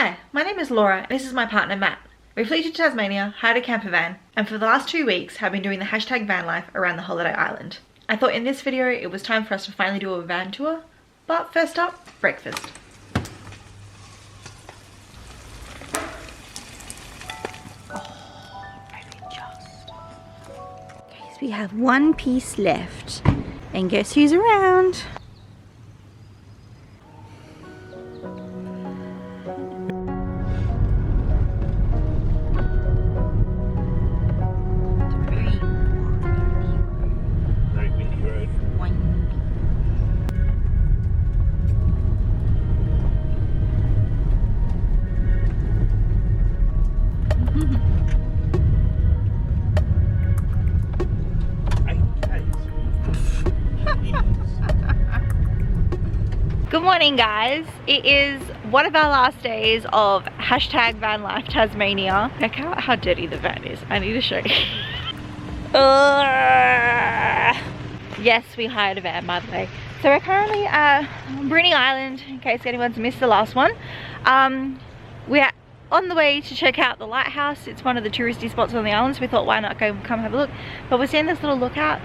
Hi, my name is Laura and this is my partner Matt. We flew to Tasmania, hired a camper van, and for the last 2 weeks have been doing the hashtag van life around the holiday island. I thought in this video it was time for us to finally do a van tour, but first up, breakfast. We have one piece left, and guess who's around? Very windy road. Good morning, guys. It is one of our last days of hashtag van life Tasmania. Check out how dirty the van is. I need to show you. Yes, we hired a van, by the way. So we're currently at Bruny Island, in case anyone's missed the last one. We're on the way to check out the lighthouse. It's one of the touristy spots on the island, so we thought, why not come have a look. But we're seeing this little lookout,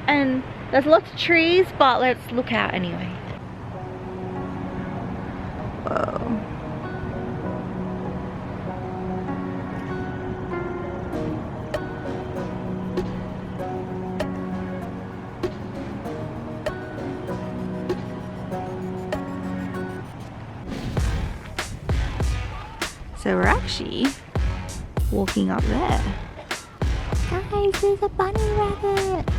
and there's lots of trees, but let's look out anyway. Whoa. So we're actually walking up there. Guys, there's a bunny rabbit.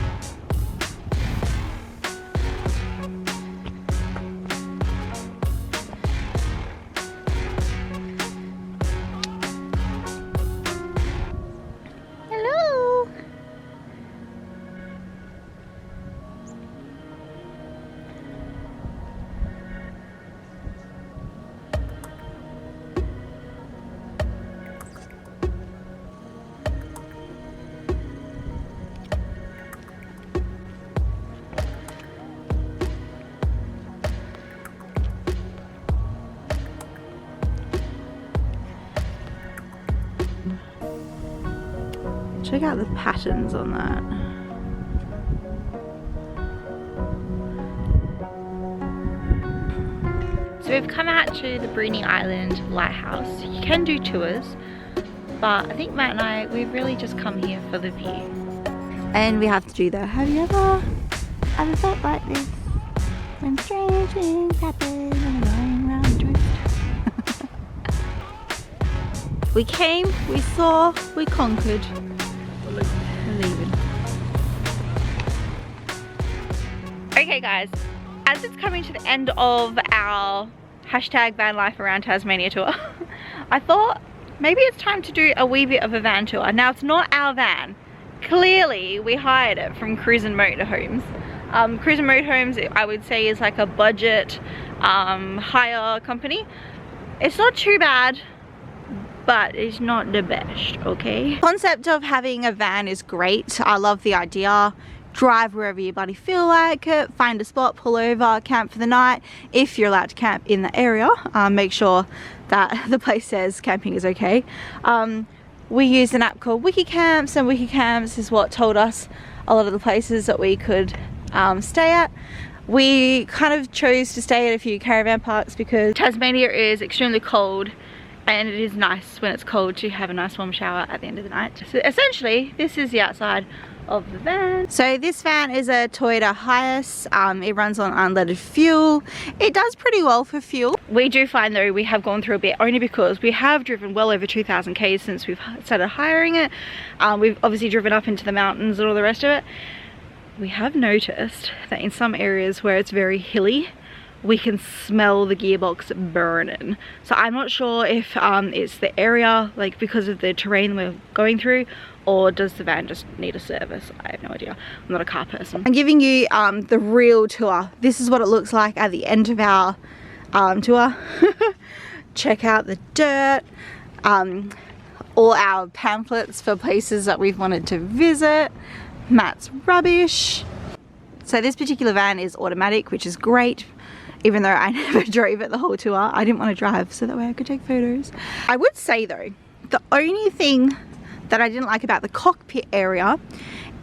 Check out the patterns on that. So we've come out to the Bruny Island lighthouse. You can do tours, but I think Matt and I, we've really just come here for the view. And we have to do the, have you ever felt like this? When strange things happen and going round the drift. We came, we saw, we conquered. Leaving. Okay guys, as it's coming to the end of our hashtag van life around Tasmania tour, I thought maybe it's time to do a wee bit of a van tour. Now it's not our van. Clearly we hired it from Cruise and Motorhomes. Cruise and Motorhomes, I would say, is like a budget hire company. It's not too bad, but it's not the best, okay? The concept of having a van is great. I love the idea. Drive wherever you bloody feel like it, find a spot, pull over, camp for the night. If you're allowed to camp in the area, make sure that the place says camping is okay. We used an app called Wikicamps, and Wikicamps is what told us a lot of the places that we could stay at. We kind of chose to stay at a few caravan parks because Tasmania is extremely cold, and it is nice when it's cold to have a nice warm shower at the end of the night. So essentially, this is the outside of the van. So this van is a Toyota Hiace. It runs on unleaded fuel. It does pretty well for fuel. We do find though we have gone through a bit, only because we have driven well over 2,000 k's since we've started hiring it. We've obviously driven up into the mountains and all the rest of it. We have noticed that in some areas where it's very hilly, we can smell the gearbox burning. So I'm not sure if it's the area, like because of the terrain we're going through, or does the van just need a service? I have no idea. I'm not a car person. I'm giving you the real tour. This is what it looks like at the end of our tour. Check out the dirt, all our pamphlets for places that we've wanted to visit, Matt's rubbish. So this particular van is automatic, which is great. even though I never drove it the whole tour. I didn't want to drive so that way I could take photos. I would say though, the only thing that I didn't like about the cockpit area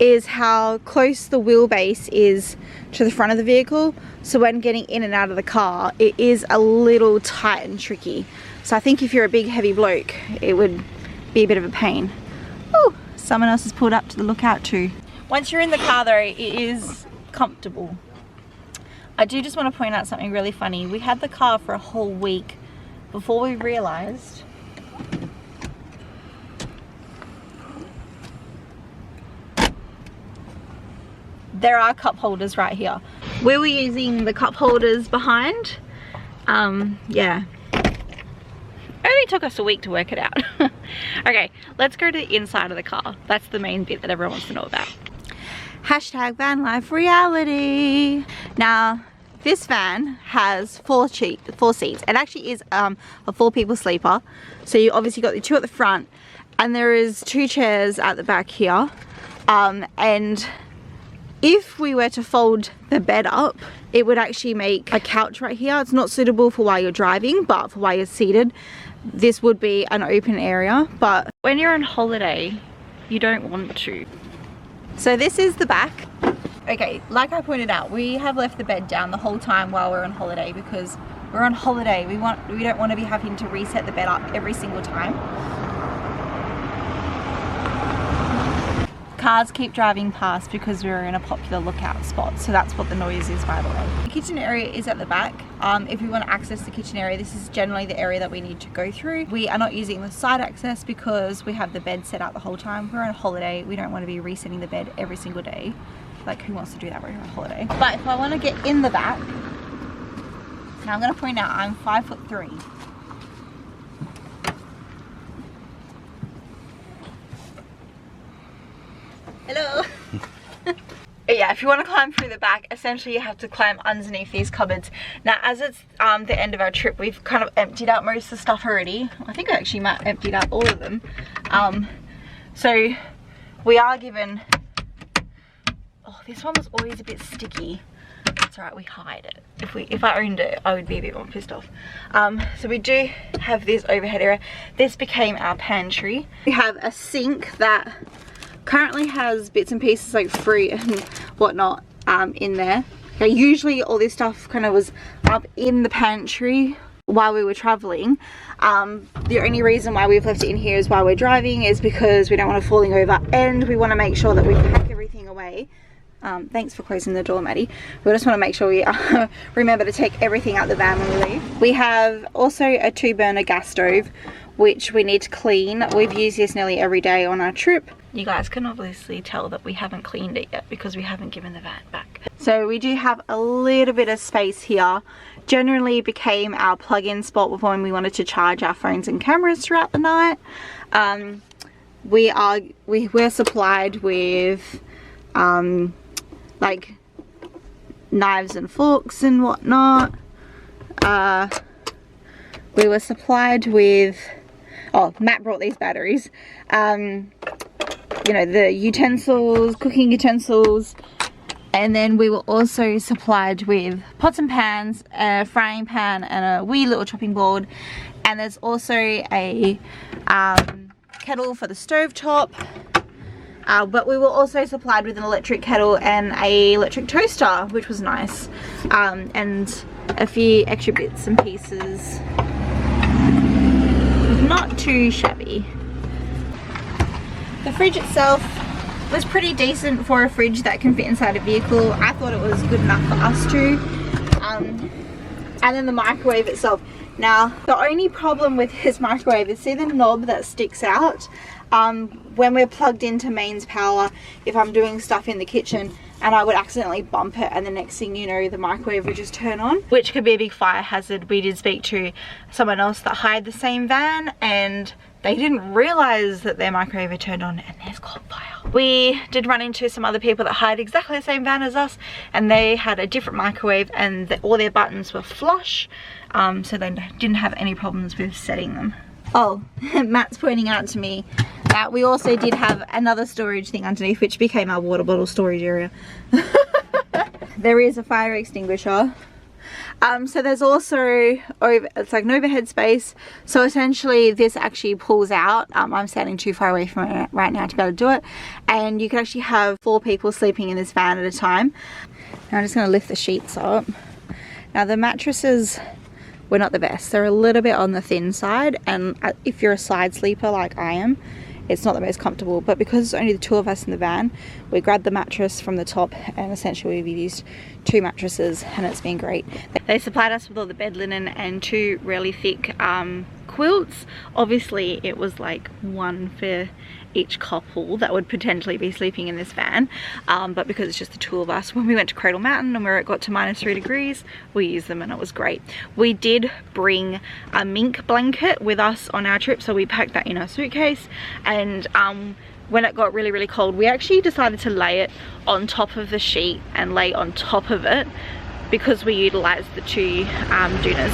is how close the wheelbase is to the front of the vehicle. So when getting in and out of the car, it is a little tight and tricky. So I think if you're a big heavy bloke, it would be a bit of a pain. Oh, someone else has pulled up to the lookout too. Once you're in the car though, it is comfortable. I do just want to point out something really funny. We had the car for a whole week before we realized there are cup holders right here. We were using the cup holders behind. Yeah. It only took us a week to work it out. Okay, let's go to the inside of the car. That's the main bit that everyone wants to know about. Hashtag van life reality. Now, this van has four seats. It actually is a 4-people sleeper. So you obviously got the 2 at the front, and there is 2 chairs at the back here. And if we were to fold the bed up, it would actually make a couch right here. It's not suitable for while you're driving, but for while you're seated, this would be an open area. But when you're on holiday, you don't want to. So this is the back. Okay, like I pointed out, we have left the bed down the whole time while we're on holiday because we're on holiday. We don't want to be having to reset the bed up every single time. Cars keep driving past because we're in a popular lookout spot, so that's what the noise is, by the way. The kitchen area is at the back. If we want to access the kitchen area, this is generally the area that we need to go through. We are not using the side access because we have the bed set out the whole time. We're on a holiday. We don't want to be resetting the bed every single day. Like, who wants to do that when you're on holiday? But if I want to get in the back, now I'm going to point out I'm 5'3". Hello. Yeah, if you want to climb through the back, essentially you have to climb underneath these cupboards. Now, as it's the end of our trip, we've kind of emptied out most of the stuff already. I think I actually might have emptied out all of them. So we are given... Oh, this one was always a bit sticky. It's alright, we hide it. If I owned it, I would be a bit more pissed off. So we do have this overhead area. This became our pantry. We have a sink that currently has bits and pieces like fruit and whatnot in there. Okay, usually all this stuff kind of was up in the pantry while we were traveling. The only reason why we've left it in here is while we're driving is because we don't want it falling over, and we want to make sure that we pack everything away. Thanks for closing the door, Maddie. We just want to make sure we remember to take everything out the van when we leave. We have also a 2-burner gas stove, which we need to clean. We've used this nearly every day on our trip. You guys can obviously tell that we haven't cleaned it yet because we haven't given the van back. So we do have a little bit of space here. Generally became our plug-in spot when we wanted to charge our phones and cameras throughout the night. We were supplied with like knives and forks and whatnot. We were supplied with, oh, Matt brought these batteries. You know, the utensils, cooking utensils, and then we were also supplied with pots and pans, a frying pan, and a wee little chopping board. And there's also a kettle for the stove top. But we were also supplied with an electric kettle and an electric toaster, which was nice, and a few extra bits and pieces. Not too shabby. The fridge itself was pretty decent for a fridge that can fit inside a vehicle. I thought it was good enough for us to. And then the microwave itself. Now, the only problem with this microwave is, see the knob that sticks out? When we're plugged into mains power, if I'm doing stuff in the kitchen and I would accidentally bump it, and the next thing you know, the microwave would just turn on, which could be a big fire hazard. We did speak to someone else that hired the same van, and they didn't realize that their microwave had turned on, and there's caught fire. We did run into some other people that hired exactly the same van as us, and they had a different microwave, and all their buttons were flush, so they didn't have any problems with setting them. Oh, Matt's pointing out to me that we also did have another storage thing underneath, which became our water bottle storage area. There is a fire extinguisher. So there's also it's like an overhead space, so essentially this actually pulls out. I'm standing too far away from it right now to be able to do it, and you can actually have 4 people sleeping in this van at a time. Now I'm just going to lift the sheets up. Now the mattresses were not the best. They're a little bit on the thin side, and if you're a side sleeper like I am, it's not the most comfortable, but because it's only the 2 of us in the van, we grabbed the mattress from the top, and essentially we've used 2 mattresses, and it's been great. They supplied us with all the bed linen and 2 really thick quilts. Obviously it was like 1 for each couple that would potentially be sleeping in this van, but because it's just the 2 of us, when we went to Cradle Mountain and where it got to -3 degrees, we used them and it was great. We did bring a mink blanket with us on our trip, so we packed that in our suitcase, and when it got really cold, we actually decided to lay it on top of the sheet and lay on top of it because we utilized the 2 doonas.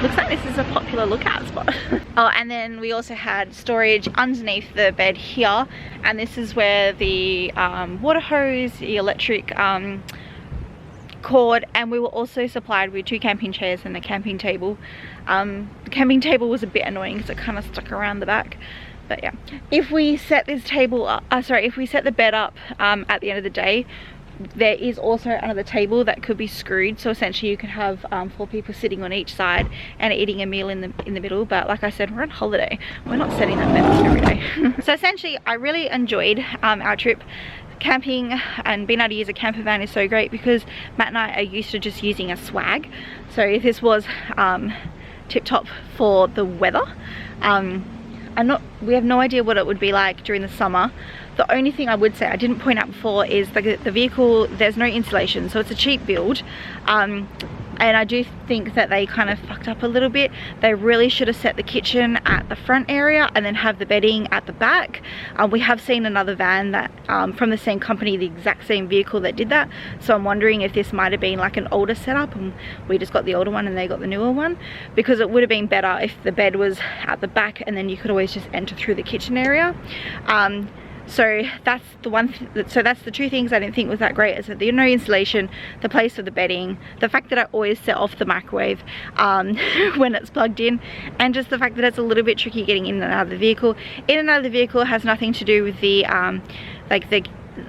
Looks like this is a popular lookout spot. Oh, and then we also had storage underneath the bed here, and this is where the water hose, the electric cord, and we were also supplied with 2 camping chairs and a camping table. The camping table was a bit annoying because it kind of stuck around the back, but yeah. If we set this table up, if we set the bed up at the end of the day, there is also another table that could be screwed, so essentially you can have 4 people sitting on each side and eating a meal in the middle. But like I said, we're on holiday, we're not setting that bed up every day. So essentially I really enjoyed our trip. Camping and being able to use a camper van is so great because Matt and I are used to just using a swag, so if this was tip top for the weather, we have no idea what it would be like during the summer. The only thing I would say I didn't point out before is the vehicle, there's no insulation, so it's a cheap build, and I do think that they kind of fucked up a little bit. They really should have set the kitchen at the front area and then have the bedding at the back. We have seen another van that from the same company, the exact same vehicle that did that, so I'm wondering if this might have been like an older setup and we just got the older one and they got the newer one, because it would have been better if the bed was at the back and then you could always just enter through the kitchen area. So that's the so that's the 2 things I didn't think was that great, is that the no insulation, the place for the bedding, the fact that I always set off the microwave when it's plugged in, and just the fact that it's a little bit tricky getting in and out of the vehicle. In and out of the vehicle has nothing to do with the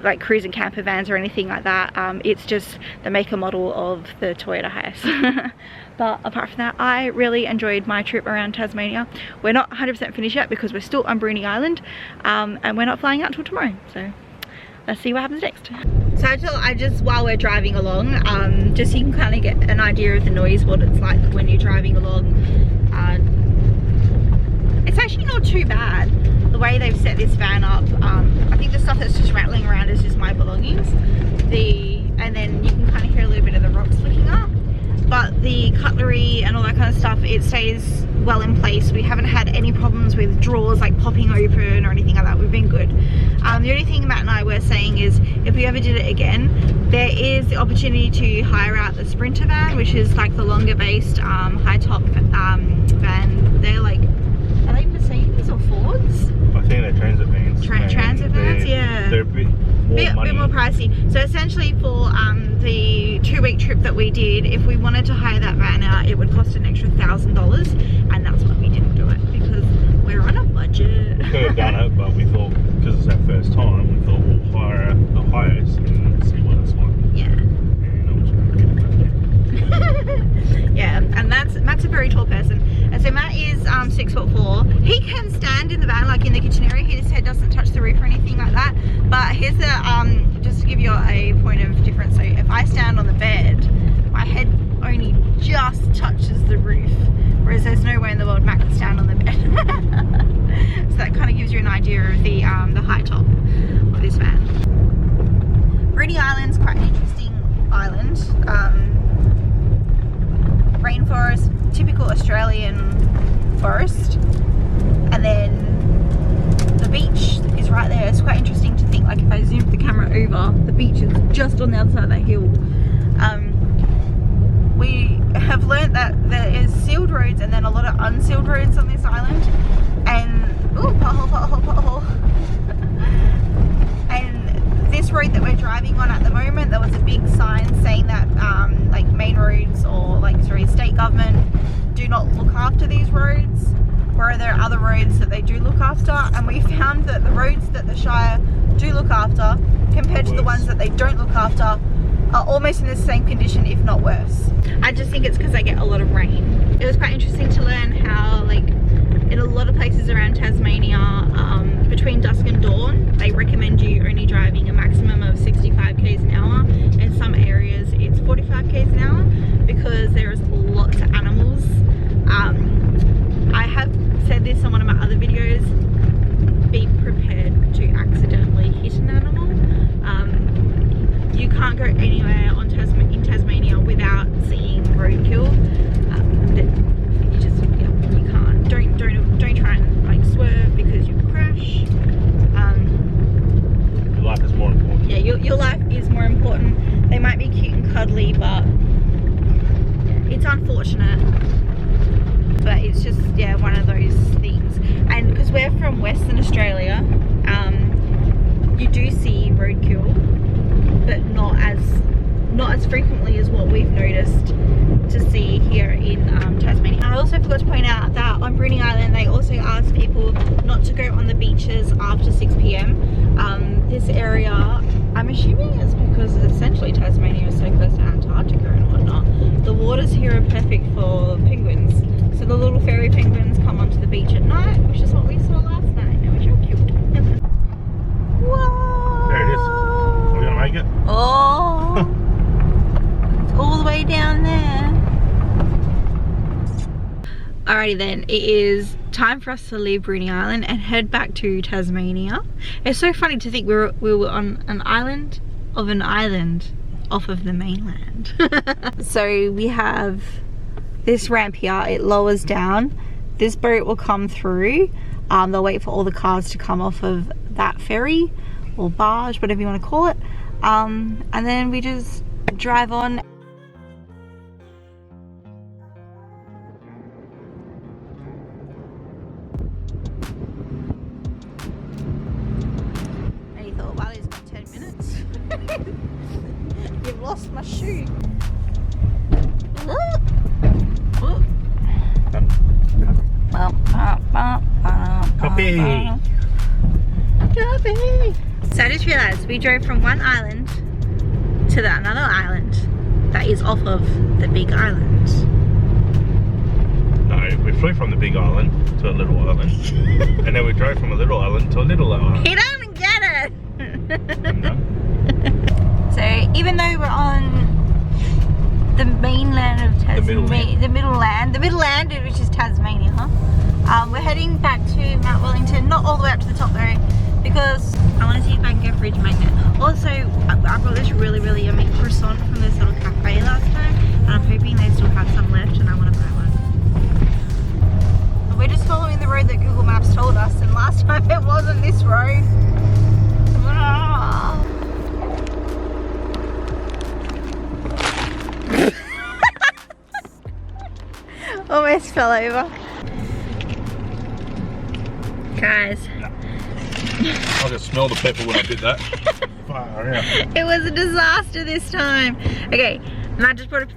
like cruise and camper vans or anything like that. It's just the make and model of the Toyota Hiace. But apart from that, I really enjoyed my trip around Tasmania. We're not 100% finished yet because we're still on Bruny Island, and we're not flying out till tomorrow, so let's see what happens next. So I just while we're driving along, just so you can kind of get an idea of the noise, what it's like when you're driving along. It's actually not too bad the way they've set this van up. I think the stuff that's just rattling around is just my belongings, and then you can kind of hear a little bit of the rocks flicking up. But the cutlery and all that kind of stuff, it stays well in place. We haven't had any problems with drawers like popping open or anything like that. We've been good. The only thing Matt and I were saying is if we ever did it again, there is the opportunity to hire out the Sprinter van, which is like the longer based high top van. They're like, are they Mercedes or Fords? I think they're transit vans. Transit vans, yeah. They're a bit more pricey. So essentially for the 2-week trip that we did, if we wanted to hire that van out, it would cost an extra $1,000, and that's why we didn't do it, because we're on a budget. We could have done it, but we thought, because it's our first time, we thought we'll hire the Hiace and see what it's like. Yeah. And yeah, and Matt's a very tall person, and so Matt is 6'4". He can stand in the van, like in the kitchen area. His head doesn't touch the roof or anything like that. But here's the just to give you a point of difference. So if I stand on the bed, my head only just touches the roof, whereas there's no way in the world Matt can stand on the bed. So that kind of gives you an idea of the height top of this van. Bruny Island's quite an interesting island. Rainforest, typical Australian forest, and then the beach is right there. It's quite interesting to think, like if I zoom the camera over, the beach is just on the other side of that hill. We have learnt that there is sealed roads and then a lot of unsealed roads on this island, and ooh, pothole. And this road that we're driving on at the moment, there was a big sign saying that like main roads or like state government do not look after these roads, where there are other roads that they do look after, and we found that the roads that the Shire do look after compared to the ones that they don't look after are almost in the same condition, if not worse. I just think it's because they get a lot of rain. It was quite interesting to learn how, like, in a lot of places around Tasmania, between dusk and dawn, they recommend you only driving a maximum of 65 k's an hour. In some areas it's 45 k's an hour because there's lots of animals. I have said this on one of my other videos, be prepared to accidentally hit an animal. You can't go anywhere on in Tasmania without seeing roadkill. You just, yeah, you can't. Don't try and like swerve because you'll crash. Your life is more important. Yeah, your life is more important. They might be cute and cuddly, but it's unfortunate. But it's just, yeah, one of those things. And because we're from Western Australia, you do see roadkill, but not as frequently as what we've noticed to see here in Tasmania. I also forgot to point out that on Bruny Island they also ask people not to go on the beaches after 6 p.m. This area, I'm assuming it's because essentially Tasmania is so close to Antarctica and whatnot. The waters here are perfect for penguins. So the little fairy penguins come onto the beach at night, which is what we saw last night. It was real cute. Whoa! There it is. Are we gonna make it? Oh! It's all the way down there. Alrighty then, it is time for us to leave Bruny Island and head back to Tasmania. It's so funny to think we were on an island off of the mainland. So we have this ramp here, it lowers down. This boat will come through. They'll wait for all the cars to come off of that ferry or barge, whatever you want to call it. And then we just drive on. And you thought, wow, it's got 10 minutes. You've lost my shoe. Copy. So I just realised we drove from one island to another island that is off of the big island. No, we flew from the big island to a little island. And then we drove from a little island to a little island. He doesn't get it! I'm done. So even though we're on the mainland of Tasmania, the middle land, which is Tasmania, we're heading back to Mount Wellington, not all the way up to the top though, because I want to see if I can get fridge magnet. Also, I brought this really yummy croissant from this little cafe last time, and I'm hoping they still have some left and I want to buy one. But we're just following the road that Google Maps told us, and last time it wasn't this road. Almost fell over. Guys. I could smell the pepper when I did that. Far out. It was a disaster this time. Okay, Matt just brought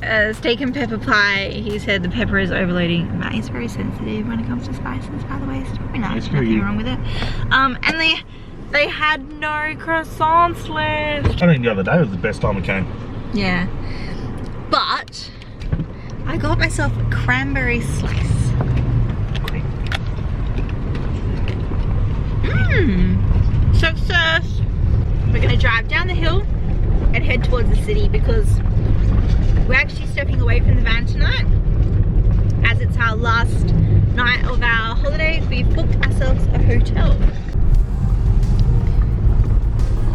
a steak and pepper pie. He said the pepper is overloading. Matt is very sensitive when it comes to spices, by the way. So probably nothing wrong with it. And they had no croissants left. I think the other day was the best time we came. Yeah. But I got myself a cranberry slice. Success! We're gonna drive down the hill and head towards the city because we're actually stepping away from the van tonight. As it's our last night of our holiday, we've booked ourselves a hotel.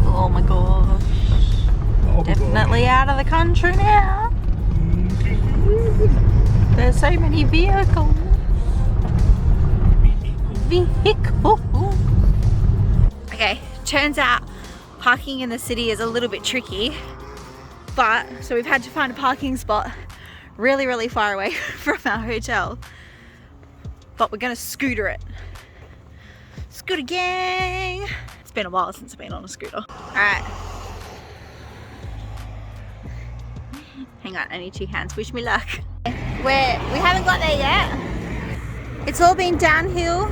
Oh my gosh. Oh, Definitely out of the country now. There's so many vehicles. Okay, turns out parking in the city is a little bit tricky, but so we've had to find a parking spot really far away from our hotel, but we're gonna scooter it. Scooter gang! It's been a while since I've been on a scooter. Alright. Hang on, I need 2 hands. Wish me luck. We haven't got there yet. It's all been downhill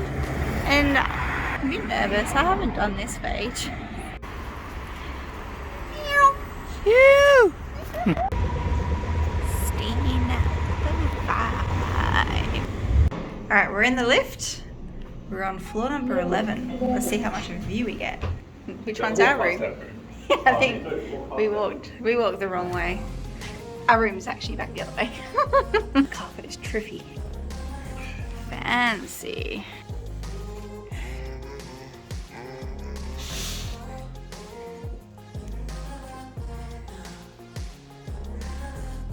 and I'm a bit nervous. I haven't done this for age. Alright, we're in the lift. We're on floor number 11. Let's see how much of a view we get. Which one's our room? I think we walked the wrong way. Our room's actually back the other way. The carpet is trippy. Fancy.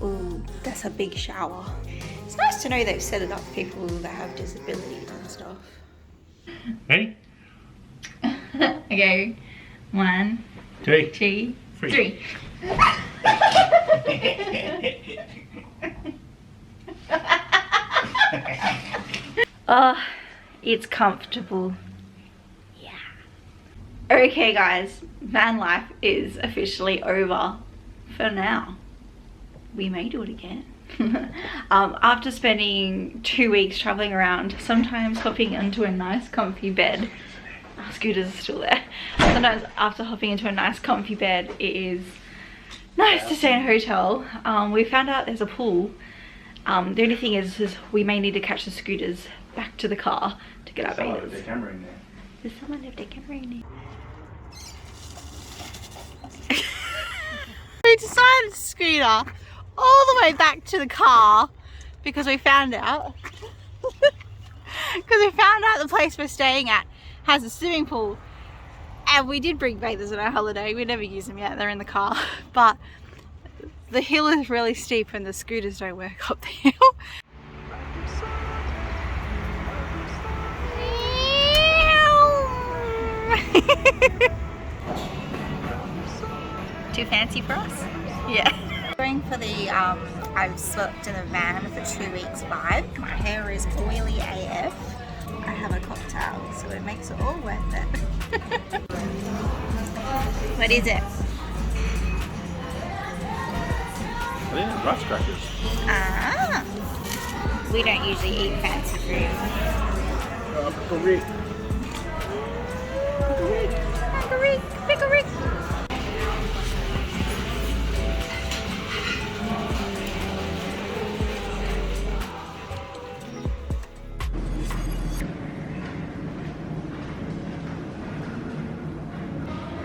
Ooh, that's a big shower. It's nice to know they've set it up for people that have disabilities and stuff. Ready? Okay. 1, 2, 3. Oh, it's comfortable. Yeah. Okay guys, van life is officially over for now. We may do it again. After spending 2 weeks traveling around, sometimes hopping into a nice comfy bed. Our scooters are still there. Sometimes after hopping into a nice comfy bed, it is nice to stay in a hotel. We found out there's a pool. The only thing is we may need to catch the scooters back to the car to get our bathers. There's someone left their camera in there. We decided to scooter all the way back to the car because we found out the place we're staying at has a swimming pool, and we did bring bathers on our holiday. We never use them yet, they're in the car, but the hill is really steep and the scooters don't work up the hill. Too fancy for us? Yeah. Going for the I've slept in a van for 2 weeks vibe. My hair is oily AF. I have a cocktail, so it makes it all worth it. What is it? Yeah, rice crackers. Ah, we don't usually eat fancy food. Pickle Rick.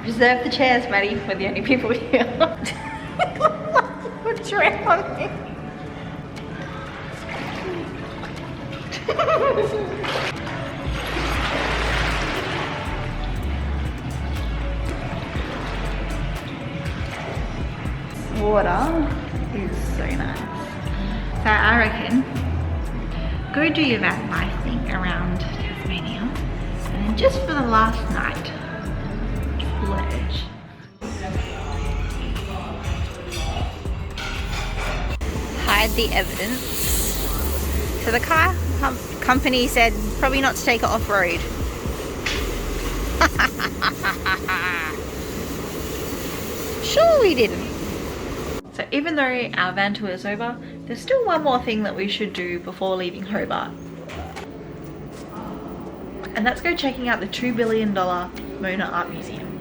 Reserve the chairs, Maddie. We're the only people here. What's wrong on me? Water is so nice. So I reckon go do your van life thing around Tasmania, and then just for the last night, splurge. Hide the evidence. So the car company said probably not to take it off-road. Sure we didn't. So even though our van tour is over, there's still one more thing that we should do before leaving Hobart. And that's go checking out the $2 billion Mona Art Museum.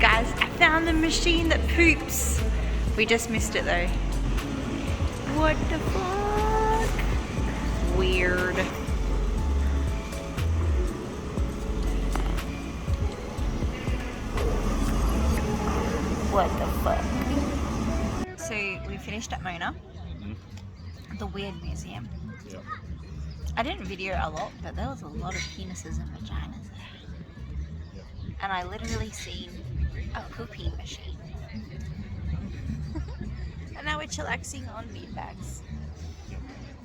Guys, I found the machine that poops. We just missed it though. What the fuck? Weird. What the fuck? So we finished at Mona, the weird museum. Yep. I didn't video a lot, but there was a lot of penises and vaginas there. and I literally seen a pooping machine. And now we're chillaxing on beanbags.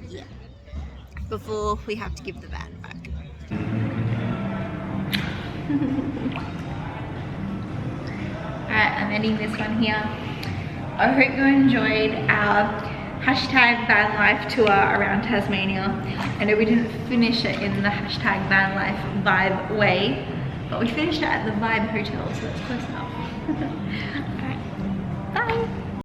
Yeah. Before we have to give the van back. Alright, I'm ending this one here. I hope you enjoyed our hashtag van life tour around Tasmania. I know we didn't finish it in the hashtag van life vibe way, but we finished it at the Vibe Hotel, so that's close enough. Alright.